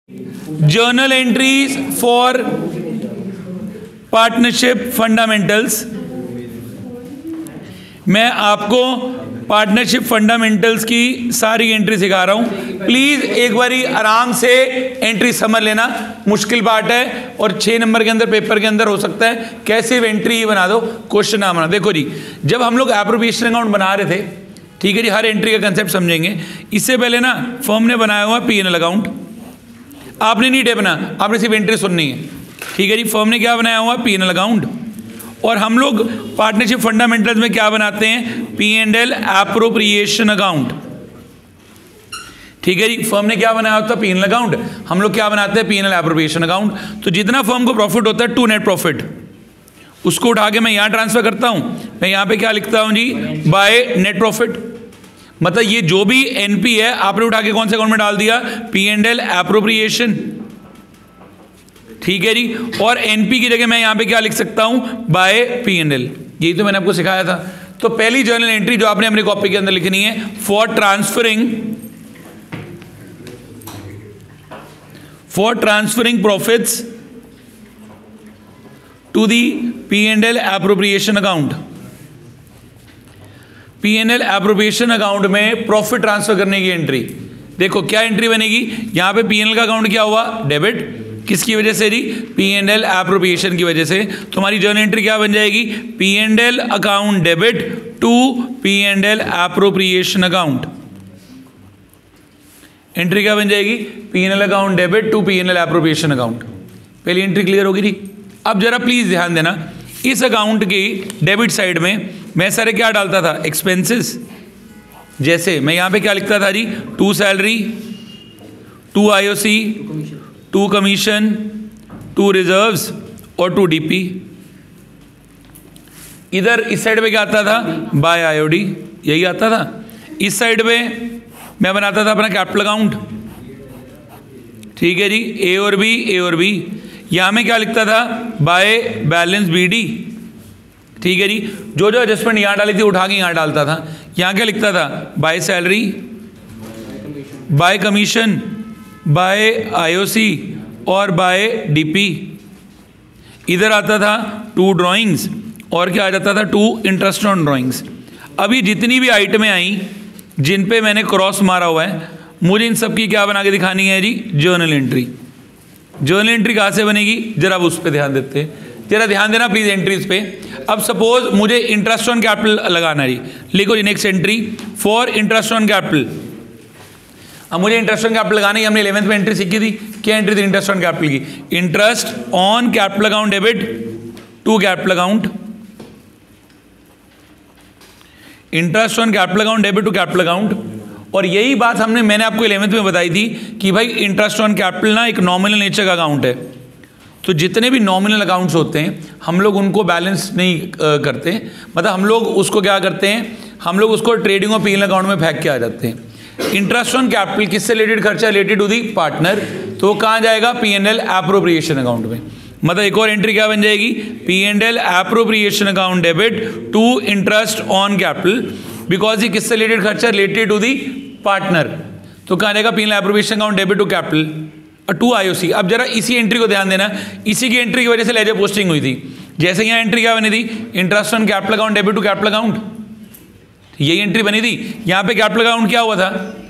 Journal entries for partnership fundamentals. मैं आपको partnership fundamentals की सारी एंट्री सिखा रहा हूं। प्लीज एक बारी आराम से एंट्री समझ लेना, मुश्किल पार्ट है और 6 नंबर के अंदर पेपर के अंदर हो सकता है कैसे एंट्री बना दो, क्वेश्चन ना बना। देखो जी, जब हम लोग एप्रोप्रिएशन अकाउंट बना रहे थे, ठीक है जी, हर एंट्री का कंसेप्ट समझेंगे। इससे पहले ना फर्म ने बनाया हुआ P&L अकाउंट, आपने नहीं टेपना, आपने सिर्फ एंट्री सुननी है, ठीक है जी। फर्म ने क्या बनाया हुआ P&L अकाउंट, और हम लोग पार्टनरशिप फंडामेंटल्स में क्या बनाते हैं, P&L एप्रोप्रिएशन अकाउंट, ठीक है जी। फर्म ने क्या बनाया होता है P&L अकाउंट, हम लोग क्या बनाते हैं P&L एप्रोप्रिएशन अकाउंट। तो जितना फर्म को प्रॉफिट होता है टू नेट प्रॉफिट, उसको उठा के मैं यहां ट्रांसफर करता हूं। मैं यहां पे क्या लिखता हूं जी, बाय नेट प्रॉफिट। मतलब ये जो भी एनपी है आपने उठा के कौन से अकाउंट में डाल दिया, P&L एप्रोप्रिएशन, ठीक है जी। और एनपी की जगह मैं यहां पे क्या लिख सकता हूं, बाय P&L। यही तो मैंने आपको सिखाया था। तो पहली जर्नल एंट्री जो आपने अपनी कॉपी के अंदर लिखनी है, for transferring profits to the P&L appropriation account. P&L appropriation account में प्रॉफिट ट्रांसफर करने की एंट्री। देखो क्या एंट्री बनेगी, यहां पे P&L का अकाउंट क्या हुआ, डेबिट, किसकी वजह से जी, P&L एप्रोप्रिएशन की वजह से। तुम्हारी जर्नल एंट्री क्या बन जाएगी, P&L account debit to P&L appropriation account. Entry क्या बन जाएगी, P&L account debit to P&L appropriation account. पहली एंट्री क्लियर होगी जी। अब जरा प्लीज ध्यान देना, इस अकाउंट की डेबिट साइड में मैं सारे क्या डालता था, एक्सपेंसेस। जैसे मैं यहां पे क्या लिखता था जी, to salary, to IOC, to commission, to reserves और टू DP। इधर इस साइड पे क्या आता था, बाय IOD, यही आता था। इस साइड पे मैं बनाता था अपना कैपिटल अकाउंट, ठीक है जी, A और B। यहां में क्या लिखता था, बाय बैलेंस BD, ठीक है जी। जो जो एडजस्टमेंट यहां डाली थी उठा के यहां डालता था। यहां क्या लिखता था, by salary, by commission, by IOC और बाय DP। इधर आता था टू ड्राइंग्स और क्या आ जाता था, टू इंटरेस्ट ऑन ड्राइंग्स। अभी जितनी भी आइटमें आई जिन पे मैंने क्रॉस मारा हुआ है, मुझे इन सब की क्या बना के दिखानी है जी, जर्नल एंट्री। जर्नल एंट्री कहाँ से बनेगी, जरा अब उस पर ध्यान देते हैं, जरा ध्यान देना प्लीज एंट्रीज पे। अब सपोज मुझे इंटरेस्ट ऑन कैपिटल लगाना है जी, लिखो जी next entry for interest on capital. अब मुझे इंटरेस्ट ऑन कैपिटल लगाना है, हमने 11th में एंट्री सीखी थी। क्या एंट्री थी इंटरेस्ट ऑन कैपिटल की, interest on capital account debit to capital account, interest on capital account debit to capital account. और यही बात मैंने आपको 11th में बताई थी कि भाई इंटरेस्ट ऑन कैपिटल ना एक नॉमिनल नेचर का अकाउंट है। तो जितने भी नॉमिनल अकाउंट्स होते हैं हम लोग उनको बैलेंस नहीं करते, मतलब हम लोग उसको क्या करते हैं, हम लोग उसको ट्रेडिंग और P&L अकाउंट में फेंक के आ जाते हैं। इंटरेस्ट ऑन कैपिटल किससे रिलेटेड खर्चा, रिलेटेड टू दी पार्टनर, तो कहाँ जाएगा, P&L एप्रोप्रिएशन अकाउंट में। मतलब एक और एंट्री क्या बन जाएगी, P&L appropriation account debit to interest on capital, because ये किससे रिलेटेड खर्चा, रिलेटेड टू दी पार्टनर। तो कहाँ जाएगा, P&L appropriation account debit to capital और टू IOC। अब जरा इसी एंट्री को ध्यान देना, इसी की एंट्री की वजह से लेजर पोस्टिंग हुई थी। जैसे यहाँ एंट्री क्या बनी थी, interest on capital account debit to capital account, यही एंट्री बनी थी। यहाँ पे कैपिटल अकाउंट क्या हुआ था,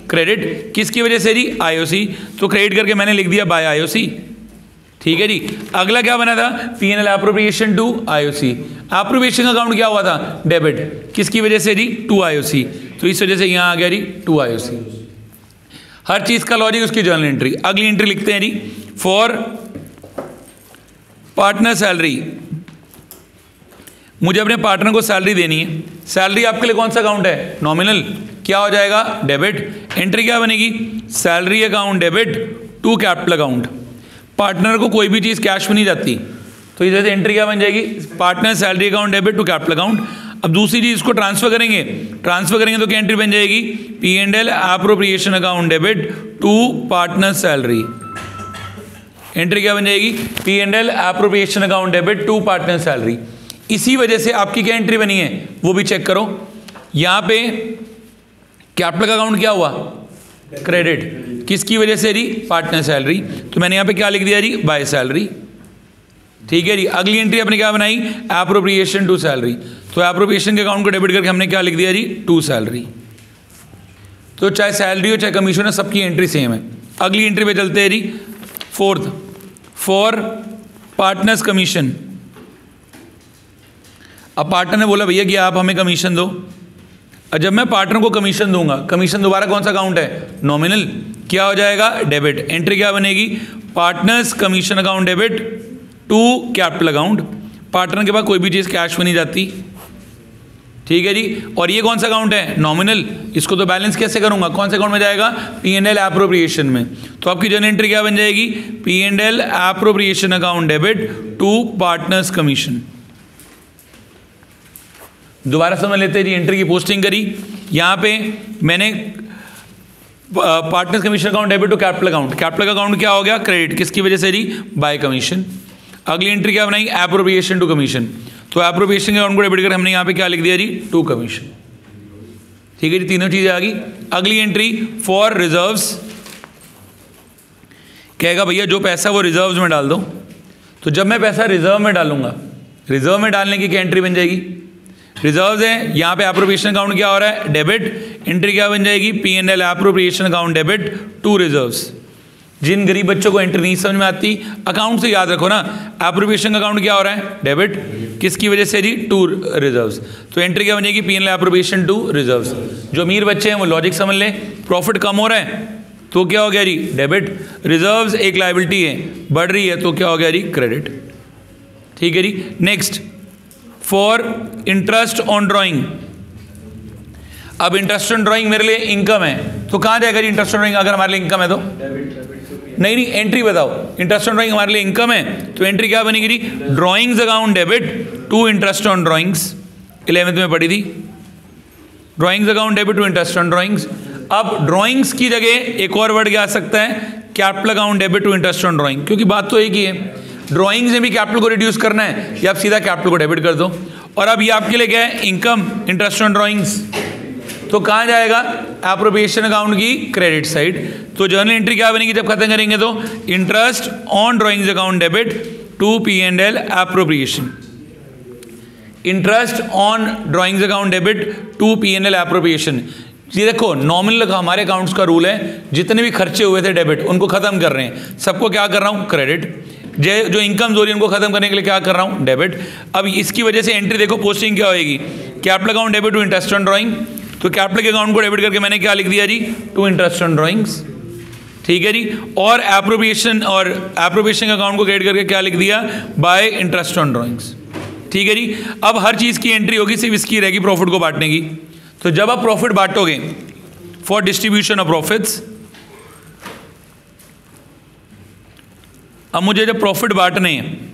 क्रेडिट, किसकी वजह से जी, IOC। तो क्रेडिट करके मैंने लिख दिया बाय IOC, ठीक है जी। अगला क्या बना था, P&L appropriation to IOC। Appropriation account क्या हुआ था, डेबिट, किसकी वजह से जी, टू IOC। तो इस वजह से यहां आ गया जी टू IOC। हर चीज का लॉजिक उसकी जर्नल एंट्री। अगली एंट्री लिखते हैं जी, फॉर पार्टनर सैलरी। मुझे अपने पार्टनर को सैलरी देनी है। सैलरी आपके लिए कौन सा अकाउंट है, नॉमिनल, क्या हो जाएगा, डेबिट। एंट्री क्या बनेगी, salary account debit to capital account. Partner को कोई भी चीज कैश में नहीं जाती, तो इधर से एंट्री क्या बन जाएगी, partner salary account debit to capital account. अब दूसरी चीज इसको ट्रांसफर करेंगे तो क्या एंट्री बन जाएगी, P&L appropriation account debit to partner salary. Entry क्या बन जाएगी, P&L appropriation account debit to partner salary. इसी वजह से आपकी क्या एंट्री बनी है वो भी चेक करो। यहां पे कैपिटल का अकाउंट क्या हुआ, क्रेडिट, किसकी वजह से जी? Partner salary. तो मैंने यहाँ पे क्या लिख दिया जी? By salary. ठीक है जी। अगली एंट्री अपने क्या बनाई? Appropriation to salary. तो एप्रोप्रिएशन के अकाउंट को डेबिट करके हमने क्या लिख दिया जी? To salary. तो चाहे सैलरी हो चाहे कमीशन हो, सबकी एंट्री सेम है। अगली एंट्री पे चलते हैं जी, फोर्थ, फॉर पार्टनर्स कमीशन। अब पार्टनर ने बोला भैया कि आप हमें कमीशन दो। और जब मैं पार्टनर को कमीशन दूंगा, कमीशन दोबारा कौन सा अकाउंट है? नॉमिनल। क्या हो जाएगा? डेबिट। एंट्री क्या बनेगी? Partners commission account debit to capital account. Partner के पास कोई भी चीज़ कैश में नहीं जाती। ठीक है जी। और ये कौन सा अकाउंट है? नॉमिनल। इसको तो बैलेंस कैसे करूंगा? कौन से अकाउंट में जाएगा? P&L एप्रोप्रिएशन में। तो आपकी जर्नल एंट्री क्या बन जाएगी? P&L appropriation account debit to partners commission. दोबारा समझ लेते हैं जी। एंट्री की पोस्टिंग करी, यहाँ पे मैंने partners commission account debit to capital account. Capital account क्या हो गया? क्रेडिट। किसकी वजह से जी? By commission. अगली एंट्री क्या बनाई? Appropriation to commission. तो एप्रोप्रिएशन के अकाउंट को डेबिट कर हमने यहाँ पे क्या लिख दिया जी? To commission. ठीक है जी, तीनों चीजें आ गई। अगली एंट्री फॉर रिजर्व्स। कहेगा भैया जो पैसा वो रिजर्व्स में डाल दो। तो जब मैं पैसा रिजर्व में डालूंगा, रिजर्व में डालने की क्या एंट्री बन जाएगी? रिजर्व्स है, यहाँ पे एप्रोप्रिएशन अकाउंट क्या हो रहा है? डेबिट। एंट्री क्या बन जाएगी? P&L appropriation account debit to reserves. जिन गरीब बच्चों को एंट्री नहीं समझ में आती, अकाउंट से याद रखो ना, एप्रोप्रिएशन अकाउंट क्या हो रहा है? डेबिट। किसकी वजह से जी? To reserves. तो एंट्री क्या बनेगी? P&L appropriation to reserves. जो अमीर बच्चे हैं वो लॉजिक समझ लें, प्रॉफिट कम हो रहा है तो क्या हो गया जी? डेबिट। रिजर्व्स एक लायबिलिटी है, बढ़ रही है तो क्या हो गया जी? क्रेडिट। ठीक है जी। Next, for interest on drawing. अब इंटरेस्ट ऑन ड्रॉइंग मेरे लिए इनकम है, तो कहां जाएगा जी इंटरेस्ट ऑन ड्रॉइंग? अगर हमारे लिए इनकम है तो नहीं, एंट्री बताओ। इंटरेस्ट ऑन ड्रॉइंग हमारे लिए इनकम है, तो एंट्री क्या बनेगी जी? Drawings account debit to interest on drawings. 11th में पढ़ी थी, drawings account debit to interest on drawings. अब ड्रॉइंग्स की जगह एक और वर्ड क्या आ सकता है? Capital account debit to interest on drawing, क्योंकि बात तो एक ही है। ड्रॉइंग्स में भी कैपिटल को रिड्यूस करना है, या आप सीधा कैपिटल को डेबिट कर दो। और अब ये आपके लिए क्या है? Income, interest on drawings. तो कहाँ जाएगा? एप्रोप्रिएशन अकाउंट की क्रेडिट साइड। तो जर्नल एंट्री क्या बनेगी जब खत्म करेंगे? तो interest on drawings account debit to P&L appropriation. Interest on drawings account debit to P&L appropriation. ये देखो, नॉमिनल हमारे अकाउंट्स का रूल है, जितने भी खर्चे हुए थे डेबिट उनको खत्म कर रहे हैं, सबको क्या कर रहा हूँ? क्रेडिट। जो इनकम हो रही है उनको खत्म करने के लिए क्या कर रहा हूँ? डेबिट। अब इसकी वजह से एंट्री देखो, पोस्टिंग क्या होगी? Capital account debit to interest on drawing. तो कैपिटल के अकाउंट को डेबिट करके मैंने क्या लिख दिया जी? To interest on drawings. ठीक है जी। और एप्रोप्रिएशन के अकाउंट को क्रेडिट करके क्या लिख दिया? Bye interest on drawings. ठीक है जी। अब हर चीज की एंट्री होगी, सिर्फ इसकी रहेगी प्रॉफिट को बांटने की। तो जब आप प्रॉफिट बांटोगे फॉर डिस्ट्रीब्यूशन ऑफ प्रॉफिट्स, अब मुझे जब प्रॉफिट बांटने हैं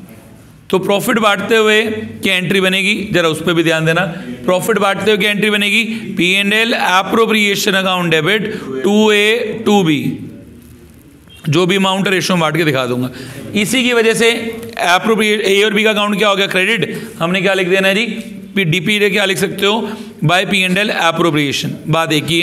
तो प्रॉफिट बांटते हुए क्या एंट्री बनेगी? जरा उस पर भी ध्यान देना। प्रॉफिट बांटते हुए क्या एंट्री बनेगी? P&L appropriation account debit to A to B। जो भी अमाउंट रेशो में बांट के दिखा दूंगा। इसी की वजह से A और B का अकाउंट क्या हो गया? क्रेडिट। हमने क्या लिख देना है जी? DP क्या लिख सकते हो? By P&L appropriation. बात एक ही है।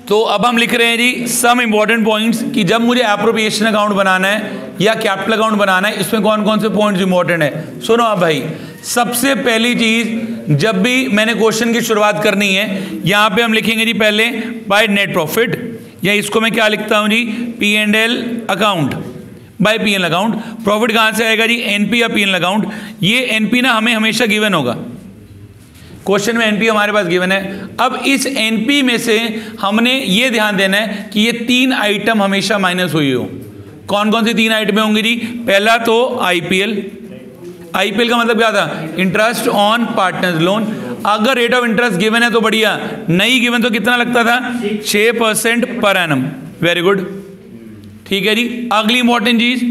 तो अब हम लिख रहे हैं जी सम इंपॉर्टेंट पॉइंट्स कि जब मुझे एप्रोप्रिएशन अकाउंट बनाना है या कैपिटल अकाउंट बनाना है, इसमें कौन कौन से पॉइंट्स इंपॉर्टेंट है। सुनो आप भाई, सबसे पहली चीज, जब भी मैंने क्वेश्चन की शुरुआत करनी है, यहां पे हम लिखेंगे जी पहले बाय नेट प्रॉफिट, या इसको मैं क्या लिखता हूं जी? P&L account by P&L account. Profit कहां से आएगा जी? NP या P&L अकाउंट। ये NP ना हमें हमेशा गिवन होगा, क्वेश्चन में NP हमारे पास गिवन है। अब इस NP में से हमने ये ध्यान देना है कि ये 3 आइटम हमेशा माइनस हुई हो। कौन कौन सी 3 आइटमें होंगी जी? पहला तो IPL। IPL का मतलब क्या था? Interest on partners loan. अगर रेट ऑफ इंटरेस्ट गिवन है तो बढ़िया, नहीं गिवन तो कितना लगता था? 6% पर एनम। Very good. ठीक है जी। अगली इंपॉर्टेंट चीज,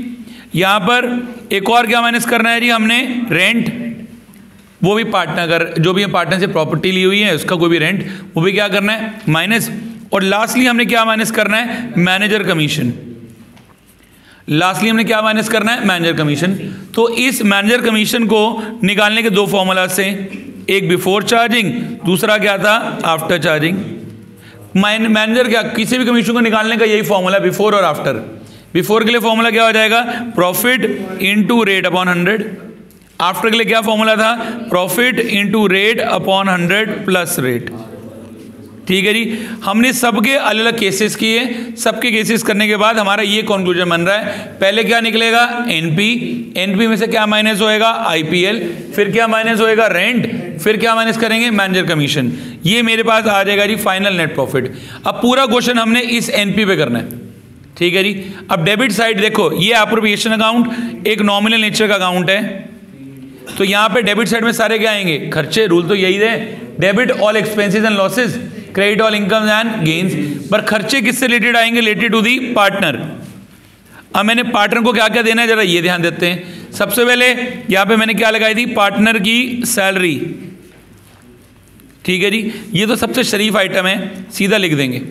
यहां पर एक और क्या माइनस करना है जी? हमने रेंट, वो भी पार्टनर, जो भी पार्टनर से प्रॉपर्टी ली हुई है उसका कोई भी रेंट, वो भी क्या करना है? माइनस। और लास्टली हमने क्या माइनस करना है? Manager commission. लास्टली हमने क्या माइनस करना है, मैनेजर कमीशन। तो इस मैनेजर कमीशन को निकालने के दो फॉर्मूला से, एक बिफोर चार्जिंग, दूसरा क्या था आफ्टर चार्जिंग। मैनेजर क्या, किसी भी कमीशन को निकालने का यही फॉर्मूला, बिफोर और आफ्टर। बिफोर के लिए फॉर्मूला क्या हो जाएगा, profit into rate upon 100। After के लिए क्या फॉर्मूला था, profit into rate upon 100 plus rate. ठीक है जी, हमने सबके अलग अलग केसेस किए। सबके केसेस करने के बाद हमारा ये कंक्लूजन बन रहा है, पहले क्या निकलेगा, एनपी, एनपी में से क्या माइनस होएगा, आईपीएल, फिर क्या माइनस होएगा, रेंट, फिर क्या माइनस करेंगे, मैनेजर कमीशन। ये मेरे पास आ जाएगा जी फाइनल नेट प्रॉफिट। अब पूरा क्वेश्चन हमने इस एनपी पे करना है। ठीक है जी, अब डेबिट साइड देखो, ये एप्रोप्रिएशन अकाउंट एक नॉमिनल नेचर का अकाउंट है, तो यहाँ पे डेबिट साइड में सारे क्या आएंगे, खर्चे। रूल तो यही है, debit all expenses and losses, credit all income and gains. पर खर्चे किससे रिलेटेड आएंगे, रिलेटेड टू दी पार्टनर। अब मैंने पार्टनर को क्या क्या देना है, जरा ये ध्यान देते हैं। सबसे पहले यहाँ पे मैंने क्या लगाई थी, पार्टनर की सैलरी। ठीक है जी, ये तो सबसे शरीफ आइटम है, सीधा लिख देंगे।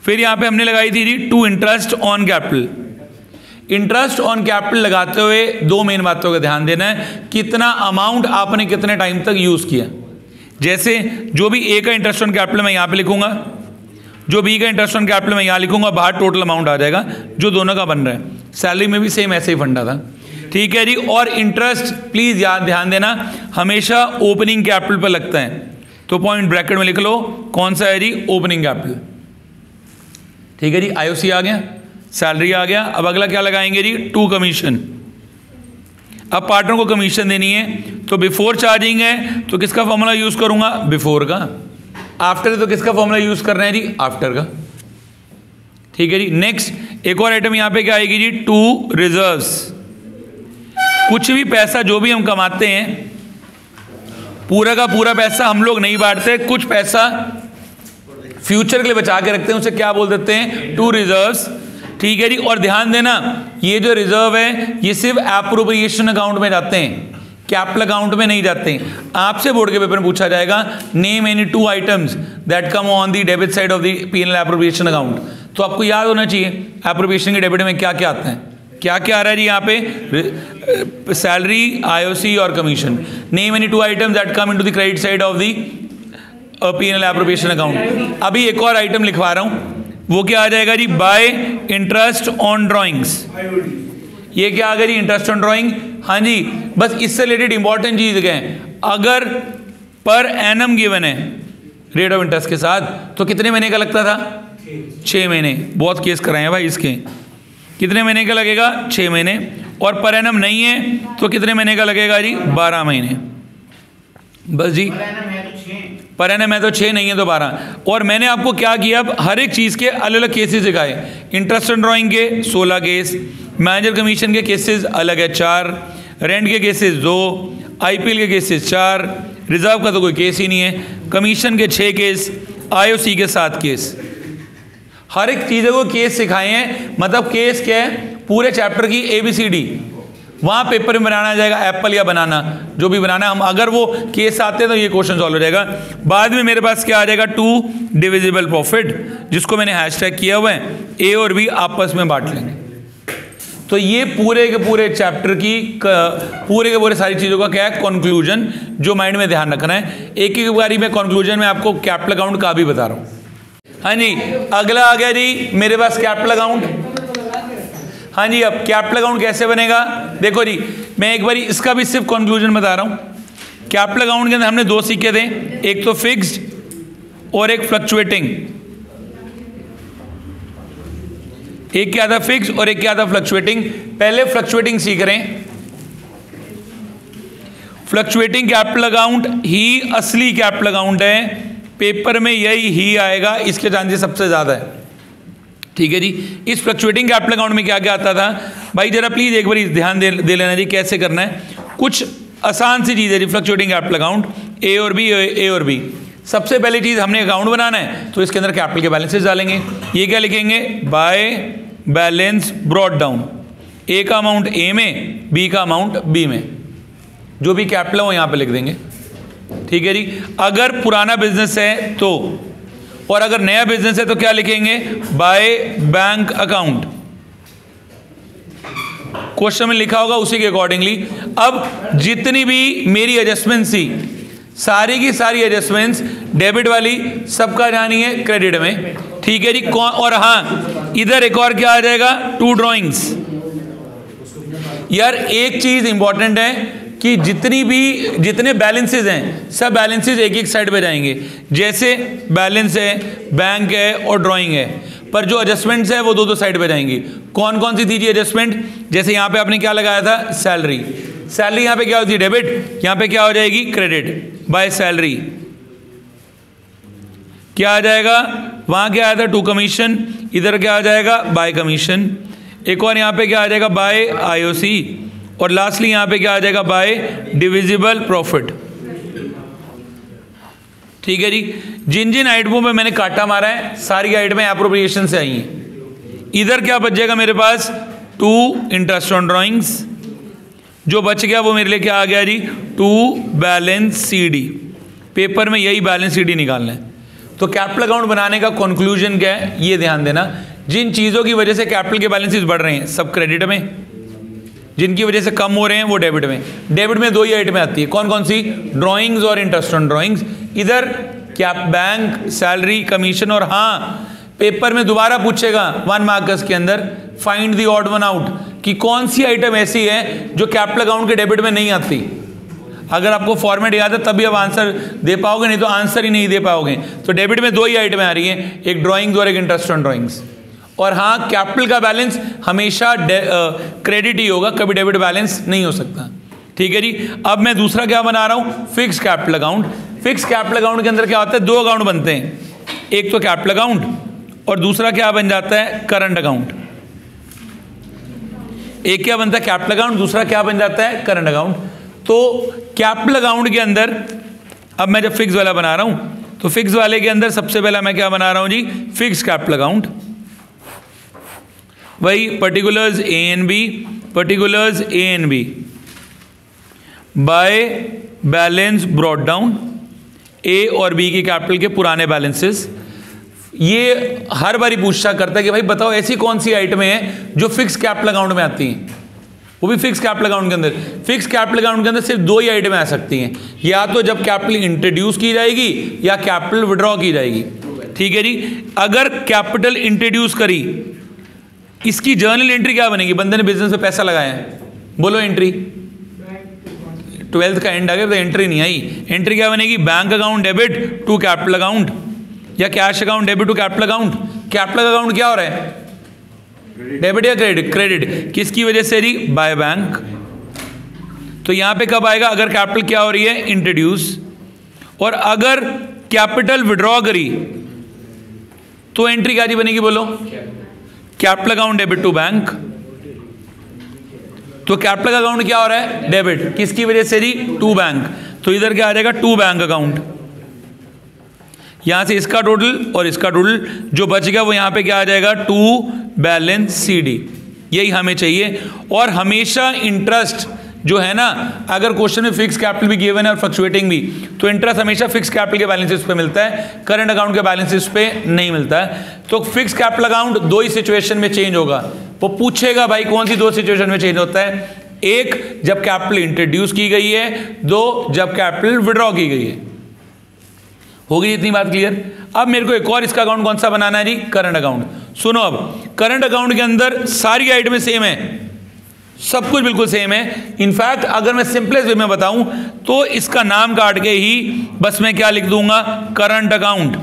फिर यहाँ पे हमने लगाई थी जी to interest on capital. Interest on capital लगाते हुए दो मेन बातों का ध्यान देना है, कितना अमाउंट आपने कितने टाइम तक यूज किया। जैसे जो भी ए का इंटरेस्ट ऑन कैपिटल मैं यहाँ पे लिखूंगा, जो बी का इंटरेस्ट ऑन कैपिटल मैं यहाँ लिखूंगा, बाहर टोटल अमाउंट आ जाएगा जो दोनों का बन रहा है। सैलरी में भी सेम ऐसे ही फंडा था। ठीक है जी, और इंटरेस्ट प्लीज याद ध्यान देना हमेशा ओपनिंग कैपिटल पर लगता है, तो पॉइंट ब्रैकेट में लिख लो कौन सा है जी, ओपनिंग कैपिटल। ठीक है जी, आईओसी आ गया, सैलरी आ गया। अब अगला क्या लगाएंगे जी, टू कमीशन। अब पार्टनर को कमीशन देनी है, तो बिफोर चार्जिंग है तो किसका फॉर्मूला यूज करूंगा, बिफोर का। आफ्टर तो किसका फॉर्मूला यूज करना है जी, आफ्टर का। ठीक है जी, नेक्स्ट एक और आइटम यहां पे क्या आएगी जी, टू रिजर्व्स। कुछ भी पैसा जो भी हम कमाते हैं, पूरा का पूरा पैसा हम लोग नहीं बांटते, कुछ पैसा फ्यूचर के लिए बचा के रखते हैं, उसे क्या बोल देते हैं, टू रिजर्व्स। ठीक है जी, और ध्यान देना ये जो रिजर्व है ये सिर्फ एप्रोप्रिएशन अकाउंट में जाते हैं, कैपिटल अकाउंट में नहीं जाते हैं। आपसे बोर्ड के पेपर में पूछा जाएगा, name any two items that come on the debit side of the PNL appropriation account. तो आपको याद होना चाहिए एप्रोप्रिएशन के डेबिट में क्या क्या आता है, क्या क्या आ रहा है जी यहाँ पे, सैलरी, आईओसी और commission. Name any two items that come into the credit side of the PNL appropriation account. अभी एक और आइटम लिखवा रहा हूं, वो क्या आ जाएगा जी, बाय इंटरेस्ट ऑन ड्राइंग्स। ये क्या आ गया जी, इंटरेस्ट ऑन ड्राइंग। हाँ जी, बस इससे रिलेटेड इंपॉर्टेंट चीज क्या है, अगर पर एनम गिवन है रेट ऑफ इंटरेस्ट के साथ, तो कितने महीने का लगता था, 6 महीने। बहुत केस कराए हैं भाई इसके, कितने महीने का लगेगा, 6 महीने। और पर एनम नहीं है तो कितने महीने का लगेगा जी, 12 महीने। बस जी, पर एनम है तो 6, नहीं है तो 12। और मैंने आपको क्या किया, अब हर एक चीज़ के अलग अलग केसेस दिखाए। इंटरेस्ट ऑन ड्राइंग के 16 केस, मैनेजर कमीशन के केसेस अलग है 4, रेंट के केसेस 2, आईपीएल के केसेस 4, रिजर्व का तो कोई केस ही नहीं है, कमीशन के 6 केस, आईओसी के 7 केस। हर एक चीज़ों को केस सिखाए हैं। मतलब केस क्या है, पूरे चैप्टर की ABCD वहाँ पेपर में बनाना जाएगा, एप्पल या बनाना, जो भी बनाना हम, अगर वो केस आते हैं तो ये क्वेश्चन सॉल्व हो जाएगा। बाद में मेरे पास क्या आ जाएगा, टू डिविजिबल प्रॉफिट, जिसको मैंने हैशटैग किया हुआ है, ए और बी आपस में बांट लेंगे। तो ये पूरे के पूरे चैप्टर की पूरे के पूरे सारी चीज़ों का क्या है, कंक्लूजन, जो माइंड में ध्यान रखना है। एक एक बारी में कंक्लूजन में आपको कैपिटल अकाउंट का भी बता रहा हूँ। हाँ जी, अगला आ गया जी मेरे पास कैपिटल अकाउंट। हाँ जी, अब कैपिटल अकाउंट कैसे बनेगा, देखो जी मैं एक बारी इसका भी सिर्फ कंक्लूजन बता रहा हूँ। कैपिटल अकाउंट के अंदर हमने 2 सीखे थे, एक तो फिक्स्ड और एक फ्लक्चुएटिंग। एक क्या था फिक्स्ड और एक क्या था फ्लक्चुएटिंग। पहले फ्लक्चुएटिंग सीख रहे हैं। फ्लक्चुएटिंग कैपिटल अकाउंट ही असली कैपिटल अकाउंट है, पेपर में यही ही आएगा, इसके चांसेस सबसे ज्यादा है। ठीक है जी, इस फ्लक्चुएटिंग कैपिटल अकाउंट में क्या क्या आता था भाई, जरा प्लीज एक बार ध्यान दे लेना जी कैसे करना है। कुछ आसान सी चीज़ है जी फ्लक्चुएटिंग कैपिटल अकाउंट, ए और बी, ए और बी। सबसे पहली चीज़, हमने अकाउंट बनाना है तो इसके अंदर कैपिटल के बैलेंसेस डालेंगे। ये क्या लिखेंगे, बाय बैलेंस ब्रॉट डाउन, ए का अमाउंट ए में, बी का अमाउंट बी में, जो भी कैपिटल है वो यहाँ पे लिख देंगे। ठीक है जी, अगर पुराना बिजनेस है तो, और अगर नया बिजनेस है तो क्या लिखेंगे, बाय बैंक अकाउंट। क्वेश्चन में लिखा होगा उसी के अकॉर्डिंगली। अब जितनी भी मेरी एडजस्टमेंट्स थी, सारी की सारी एडजस्टमेंट्स डेबिट वाली सबका जानी है क्रेडिट में, ठीक है जी। और हाँ, इधर एक और क्या आ जाएगा, 2 ड्राइंग्स। यार एक चीज इंपॉर्टेंट है कि जितने बैलेंसेज हैं सब बैलेंसेज एक एक साइड पे जाएंगे। जैसे बैलेंस है, बैंक है और ड्राइंग है, पर जो एडजस्टमेंट्स है वो दो साइड पे जाएंगी। कौन कौन सी थी जी एडजस्टमेंट? जैसे यहाँ पे आपने क्या लगाया था, सैलरी। सैलरी यहाँ पे क्या होती है, डेबिट, यहाँ पे क्या हो जाएगी, क्रेडिट बाय सैलरी। क्या आ जाएगा, वहां क्या आया था, टू कमीशन, इधर क्या आ जाएगा, बाय कमीशन। एक और यहाँ पे क्या आ जाएगा, बाय आईओसी। और लास्टली यहाँ पे क्या आ जाएगा, बाय डिविजिबल प्रॉफिट। ठीक है जी। जिन जिन आइटमों में मैंने काटा मारा है सारी आइटमें एप्रोप्रिएशन से आई हैं। इधर क्या बच जाएगा मेरे पास, 2 इंटरेस्ट ऑन ड्राइंग्स। जो बच गया वो मेरे लिए क्या आ गया जी, 2 बैलेंस सीडी। पेपर में यही बैलेंस सीडी निकालना है। तो कैपिटल अकाउंट बनाने का कंक्लूजन क्या है, ये ध्यान देना। जिन चीज़ों की वजह से कैपिटल के बैलेंसेस बढ़ रहे हैं सब क्रेडिट में, जिनकी वजह से कम हो रहे हैं वो डेबिट में। डेबिट में 2 ही आइटमें आती है, कौन कौन सी, ड्राइंग्स और इंटरेस्ट ऑन ड्राइंग्स। इधर क्या, बैंक, सैलरी, कमीशन। और हाँ, पेपर में दोबारा पूछेगा 1 मार्कर्स के अंदर, find the odd one out, कि कौन सी आइटम ऐसी है जो कैपिटल अकाउंट के डेबिट में नहीं आती। अगर आपको फॉर्मेट याद है तभी आप आंसर दे पाओगे, नहीं तो आंसर ही नहीं दे पाओगे। तो डेबिट में 2 ही आइटमें आ रही हैं, एक ड्राइंग्स और एक इंटरेस्ट ऑन ड्राइंग्स। और हाँ, कैपिटल का बैलेंस हमेशा क्रेडिट ही होगा, कभी डेबिट बैलेंस नहीं हो सकता। ठीक है जी। अब मैं दूसरा क्या बना रहा हूं, fix capital account. Fix capital account के अंदर क्या होता है, 2 अकाउंट बनते हैं, एक तो कैपिटल अकाउंट और दूसरा क्या बन जाता है, करंट अकाउंट। एक क्या बनता है, कैपिटल अकाउंट, दूसरा क्या बन जाता है, करंट अकाउंट। तो कैपिटल अकाउंट के अंदर अब मैं जब फिक्स वाला बना रहा हूं तो फिक्स वाले के अंदर सबसे पहला मैं क्या बना रहा हूं जी, फिक्स कैपिटल अकाउंट। वही particulars A and B, particulars A and B by balance brought down, A और बी की कैपिटल के पुराने बैलेंसेस। ये हर बारी पूछा करता है कि भाई बताओ ऐसी कौन सी आइटमें हैं जो फिक्स कैपिटल अकाउंट में आती हैं, वो भी फिक्स कैपिटल अकाउंट के अंदर। फिक्स कैपिटल अकाउंट के अंदर सिर्फ 2 ही आइटमें आ सकती हैं, या तो जब कैपिटल इंट्रोड्यूस की जाएगी या कैपिटल विड्रॉ की जाएगी। ठीक है जी। अगर कैपिटल इंट्रोड्यूस करी, इसकी जर्नल एंट्री क्या बनेगी, बंदे ने बिजनेस में पैसा लगाया है, बोलो एंट्री। 12th का एंड आ गया तो एंट्री नहीं आई। एंट्री क्या बनेगी, bank account debit to capital account, या cash account debit to capital account. Capital account क्या हो रहा है, डेबिट या क्रेडिट, क्रेडिट। किसकी वजह से जी, बाय बैंक। तो यहां पे कब आएगा, अगर कैपिटल क्या हो रही है, इंट्रोड्यूस। और अगर कैपिटल विड्रॉ करी तो एंट्री क्या जी बनेगी, बोलो, capital account debit to bank. तो कैपिटल अकाउंट क्या हो रहा है, डेबिट, किसकी वजह से जी, टू बैंक। तो इधर क्या आ जाएगा, टू बैंक अकाउंट। यहां से इसका टोटल और इसका टोटल जो बच गया वो यहां पे क्या आ जाएगा, 2 बैलेंस सीडी। यही हमें चाहिए। और हमेशा इंटरेस्ट जो है ना, अगर क्वेश्चन में फिक्स कैपिटल भी गिवन है और फ्लक्चुएटिंग भी, तो इंटरेस्ट हमेशा फिक्स कैपिटल के बैलेंसेस पे मिलता है, करंट अकाउंट के बैलेंसेस पे नहीं मिलता है। तो फिक्स कैपिटल अकाउंट 2 ही सिचुएशन में चेंज होगा। वो पूछेगा भाई कौन सी 2 सिचुएशन में चेंज होता है, एक जब कैपिटल इंट्रोड्यूस की गई है, 2 जब कैपिटल विड्रॉ की गई है। होगी इतनी बात क्लियर। अब मेरे को एक और इसका अकाउंट कौन सा बनाना है जी, करंट अकाउंट। सुनो, अब करंट अकाउंट के अंदर सारी आइटमें सेम है, सब कुछ बिल्कुल सेम है। इनफैक्ट अगर मैं सिंपलेस्ट वे में बताऊं तो इसका नाम काट के ही बस मैं क्या लिख दूंगा, करंट अकाउंट।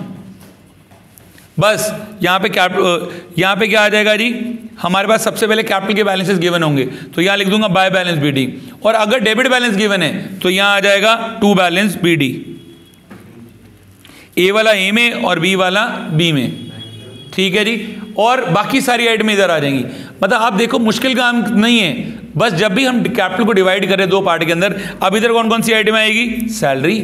बस यहां पे क्या आ जाएगा जी, हमारे पास सबसे पहले कैपिटल के बैलेंसेस गिवन होंगे, तो यहां लिख दूंगा बाय बैलेंस बीडी। और अगर डेबिट बैलेंस गिवन है तो यहां आ जाएगा 2 बैलेंस बीडी। ए वाला ए में और बी वाला बी में। ठीक है जी। और बाकी सारी आइटमें इधर आ जाएंगी। मतलब आप देखो मुश्किल काम नहीं है, बस जब भी हम कैपिटल को डिवाइड करें 2 पार्ट के अंदर, अब इधर कौन कौन सी आइटम आएगी, सैलरी,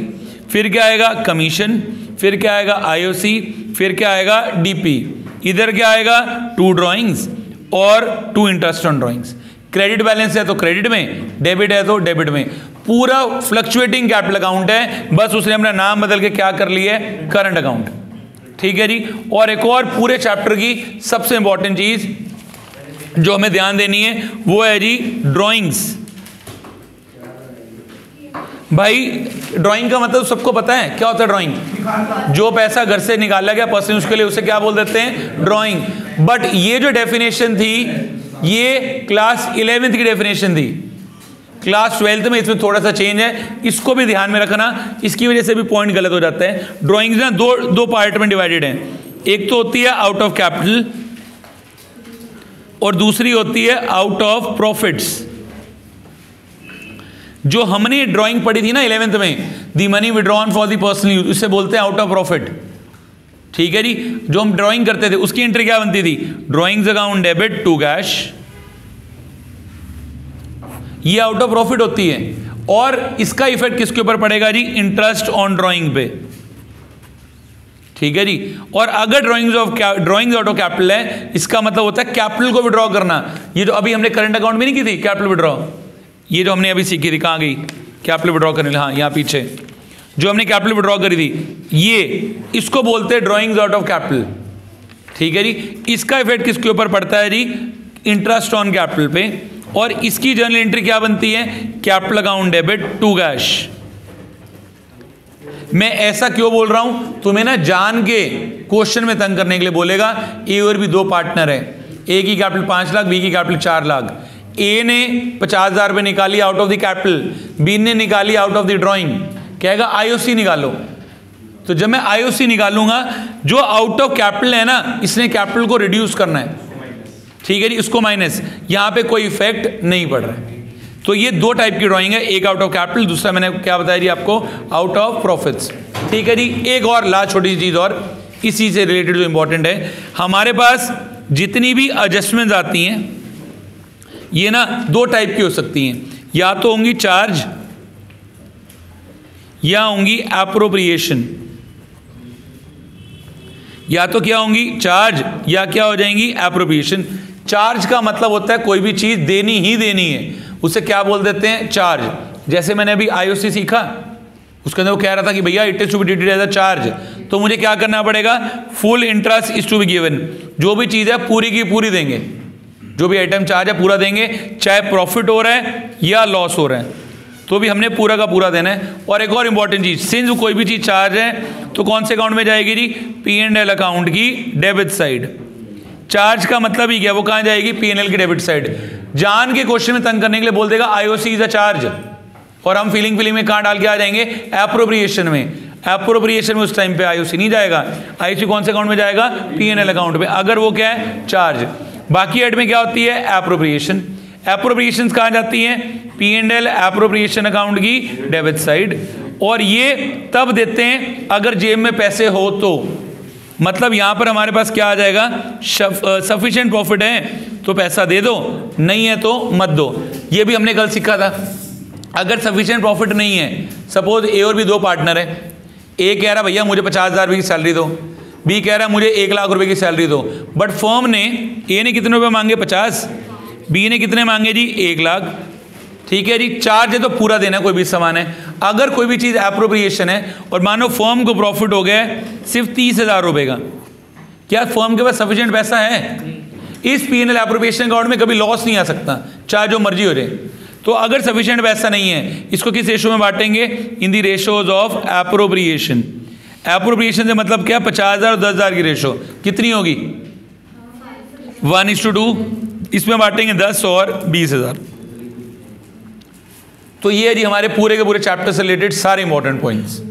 फिर क्या आएगा, कमीशन, फिर क्या आएगा, आईओसी, फिर क्या आएगा, डीपी। इधर क्या आएगा, 2 ड्राइंग्स और 2 interest on drawings. Credit balance है तो क्रेडिट में, डेबिट है तो डेबिट में। पूरा फ्लक्चुएटिंग कैपिटल अकाउंट है, बस उसने अपना नाम बदल के क्या कर लिया है, करंट अकाउंट। ठीक है जी। और एक और पूरे चैप्टर की सबसे इंपॉर्टेंट चीज, जो हमें ध्यान देनी है वो है जी ड्राइंग्स। भाई ड्राइंग का मतलब सबको पता है क्या होता है ड्राइंग, जो पैसा घर से निकाला गया पर्सन उसके लिए, उसे क्या बोल देते हैं ड्राइंग। बट ये जो डेफिनेशन थी ये क्लास 11th की डेफिनेशन थी, क्लास 12th में इसमें थोड़ा सा चेंज है, इसको भी ध्यान में रखना, इसकी वजह से भी पॉइंट गलत हो जाता है। ड्राइंग्स ना दो पार्ट में डिवाइडेड है, एक तो होती है आउट ऑफ कैपिटल और दूसरी होती है आउट ऑफ प्रॉफिट्स। जो हमने ड्राइंग पढ़ी थी ना 11th में, the money withdrawn for the personal use, इससे बोलते हैं आउट ऑफ प्रॉफिट। ठीक है जी, जो हम ड्राइंग करते थे उसकी एंट्री क्या बनती थी, drawings account debit to cash, ये आउट ऑफ प्रॉफिट होती है। और इसका इफेक्ट किसके ऊपर पड़ेगा जी, इंटरेस्ट ऑन ड्राइंग पे। ठीक है जी, और अगर ड्राइंग्स आउट ऑफ कैपिटल है, इसका मतलब होता है कैपिटल को विड्रॉ करना। ये जो अभी हमने करंट अकाउंट में नहीं की थी कैपिटल विड्रॉ, ये जो हमने अभी सीखी थी, कहाँ गई कैपिटल विड्रॉ करने, हाँ यहाँ पीछे जो हमने कैपिटल विड्रॉ करी थी, ये इसको बोलते हैं ड्राइंग्स आउट ऑफ कैपिटल। ठीक है जी, इसका इफेक्ट किसके ऊपर पड़ता है जी, इंटरेस्ट ऑन कैपिटल पे। और इसकी जर्नल एंट्री क्या बनती है, capital account debit to cash. मैं ऐसा क्यों बोल रहा हूं, तुम्हें ना जान के क्वेश्चन में तंग करने के लिए बोलेगा। ए और बी दो पार्टनर है, ए की कैपिटल 5 लाख, बी की कैपिटल 4 लाख। ए ने 50,000 रुपये निकाली out of the capital, B ने निकाली आउट ऑफ द ड्राइंग, कहेगा आईओसी निकालो। तो जब मैं आईओसी निकालूंगा, जो आउट ऑफ कैपिटल है ना, इसने कैपिटल को रिड्यूस करना है। ठीक है जी, इसको माइनस, यहां पे कोई इफेक्ट नहीं पड़ रहा है। तो ये दो टाइप की ड्राइंग है, एक आउट ऑफ कैपिटल, दूसरा मैंने क्या बताया जी आपको, आउट ऑफ प्रॉफिट्स। ठीक है जी, एक और लास्ट छोटी सी चीज और इसी से रिलेटेड जो इंपॉर्टेंट है, हमारे पास जितनी भी एडजस्टमेंट्स आती हैं ये ना दो टाइप की हो सकती हैं, या तो होंगी चार्ज या होंगी एप्रोप्रिएशन। या तो क्या होंगी, चार्ज, या क्या हो जाएंगी, एप्रोप्रिएशन। चार्ज का मतलब होता है कोई भी चीज देनी ही देनी है, उसे क्या बोल देते हैं, चार्ज। जैसे मैंने अभी आईओसी सीखा, उसके अंदर वो कह रहा था कि भैया it is to be treated as a charge, तो मुझे क्या करना पड़ेगा, full interest is to be given. जो भी चीज है पूरी की पूरी देंगे, जो भी आइटम चार्ज है पूरा देंगे, चाहे प्रॉफिट हो रहा है या लॉस हो रहा है, तो भी हमने पूरा का पूरा देना है। और एक और इंपॉर्टेंट चीज, सिंस कोई भी चीज चार्ज है तो कौन से अकाउंट में जाएगी जी, P&L अकाउंट की डेबिट साइड। चार्ज का मतलब ही क्या, वो कहां जाएगी, P&L की डेबिट साइड। जान के क्वेश्चन में तंग करने के लिए बोल देगा आईओसी इज अ चार्ज, और हम फीलिंग में कहां डाल के आ जाएंगे, एप्रोप्रिएशन में। एप्रोप्रिएशन में उस टाइम पे आईओसी नहीं जाएगा, आईओसी कौन से अकाउंट में जाएगा, P&L अकाउंट में, अगर वो क्या है, चार्ज। बाकी हेड में क्या होती है, एप्रोप्रिएशन। एप्रोप्रिएशन कहाँ जाती हैं, P&L एप्रोप्रिएशन अकाउंट की डेबिट साइड। और ये तब देते हैं अगर जेब में पैसे हो तो, मतलब यहां पर हमारे पास क्या आ जाएगा, सफिशिएंट प्रॉफिट है तो पैसा दे दो, नहीं है तो मत दो। ये भी हमने कल सीखा था। अगर सफिशिएंट प्रॉफिट नहीं है, सपोज ए और बी दो पार्टनर है, ए कह रहा भैया मुझे 50,000 रुपये की सैलरी दो, बी कह रहा मुझे 1 लाख रुपए की सैलरी दो, बट फर्म ने, ए ने कितने रुपए मांगे 50, बी ने कितने मांगे जी 1 लाख। ठीक है जी, चार्ज है तो पूरा देना, कोई भी सामान है। अगर कोई भी चीज़ एप्रोप्रिएशन है और मानो फर्म को प्रॉफिट हो गया सिर्फ 30,000 रुपये का, क्या फर्म के पास सफिशिएंट पैसा है, इस P&L एप्रोप्रिएशन अकाउंट में कभी लॉस नहीं आ सकता, चाहे जो मर्जी हो जाए। तो अगर सफिशिएंट पैसा नहीं है, इसको किस रेशो में बांटेंगे, इन दी रेशोज ऑफ एप्रोप्रिएशन। एप्रोप्रिएशन से मतलब क्या, 50,000 और 10,000 की रेशो कितनी होगी, 1:2, इसमें बांटेंगे 10 और 20,000। तो ये है जी हमारे पूरे के पूरे चैप्टर से रिलेटेड सारे इंपॉर्टेंट पॉइंट्स।